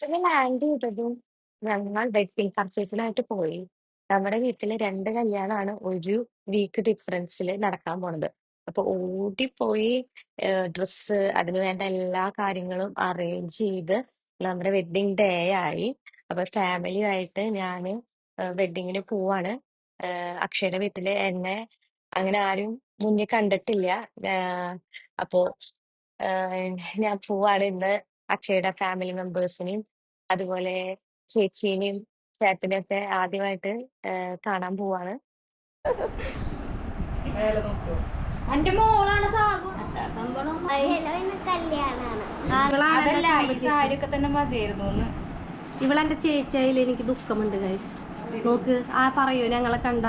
Actually land ചെയ്തതും ഞങ്ങൾ wedding പർച്ചേസിനായിട്ട് പോയി. നമ്മുടെ വീട്ടില് 2 കല്യാണാണ് ഒരു വീക്ക് ഡിഫറൻസില് നടക്കാൻ പോണത്. അപ്പൊ ഓടിപ്പോയി ഡ്രസ്സ് അതിന് വേണ്ട എല്ലാ കാര്യങ്ങളും അറേഞ്ച് ചെയ്ത് നമ്മുടെ വെഡ്ഡിങ് ഡേ ആയി. അപ്പൊ ഫാമിലിയായിട്ട് ഞാന് വെഡ്ഡിങ്ങിന് പോവാണ്. അക്ഷയുടെ വീട്ടില് എന്നെ അങ്ങനെ ആരും മുന്നേ കണ്ടിട്ടില്ല. ആഹ് അപ്പോ ആഹ് ഞാൻ പോവാണ് ഇന്ന് അക്ഷയുടെ ഫാമിലി മെമ്പേഴ്സിനെയും അതുപോലെ ചേച്ചീനെയും ചേട്ടനെയൊക്കെ ആദ്യമായിട്ട് കാണാൻ പോവാണ്. എന്റെ മോളാണ് സാഗു. സാരിയൊക്കെ തന്നെ മതിയായിരുന്നു. ഇവളെന്റെ ചേച്ചിയായില്ല, എനിക്ക് ദുഃഖമുണ്ട് ഗൈസ്. നോക്ക് പറയൂ ഞങ്ങളെ കണ്ട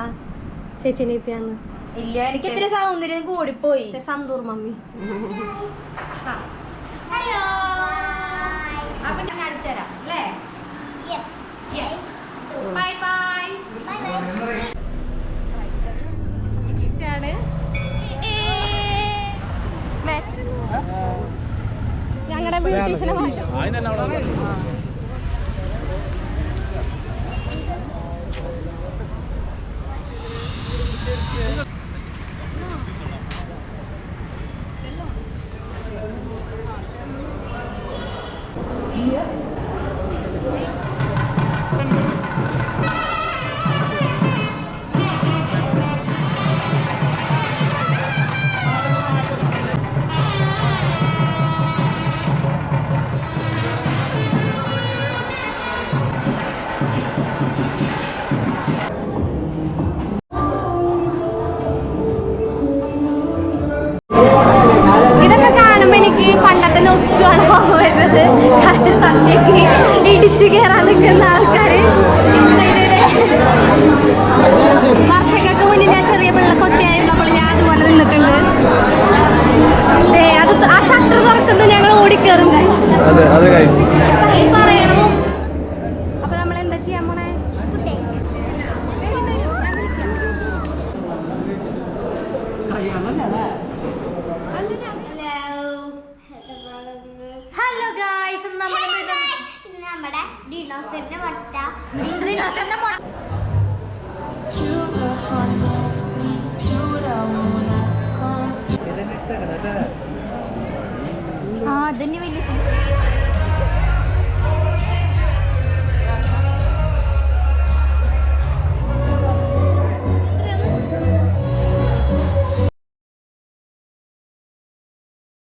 ചേച്ചിനെത്തിയാന്ന്. ഇല്ല, എനിക്ക് ഇത്തിരി സൗന്ദര്യം കൂടിപ്പോയി. സന്തൂർ മമ്മി. അപ്പൊ ഞാൻ കാണിച്ചു തരാം അല്ലേ? Bye bye. ഞങ്ങളുടെ ബ്യൂട്ടീഷ്യനെ മാറ്റം. പണ്ടത്തെ നോസ്റ്റുമാണ് ഓർമ്മ വരുന്നത്. സദ്യക്ക് ഇടിച്ചു കയറാൻ നിൽക്കുന്ന ആൾക്കാര്. വർഷങ്ങൾക്ക് മുന്നേ ഞാൻ ചെറിയ പിള്ളക്കൊട്ടിയായിരുന്നപ്പോൾ ഞാൻ അതുപോലെ നിന്നിട്ടുണ്ട്. അത് ആ ഷട്ടർ തുറക്കുന്നത് ഞങ്ങൾ ഓടിക്കേറും പറയണോ. അപ്പൊ നമ്മൾ എന്താ ചെയ്യാൻ പോണേ? ഹലോ ഗായ്സ്, നമ്മുടെ ഡിനോസറിന്റെ മുട്ട. അതന്നെ വലിയ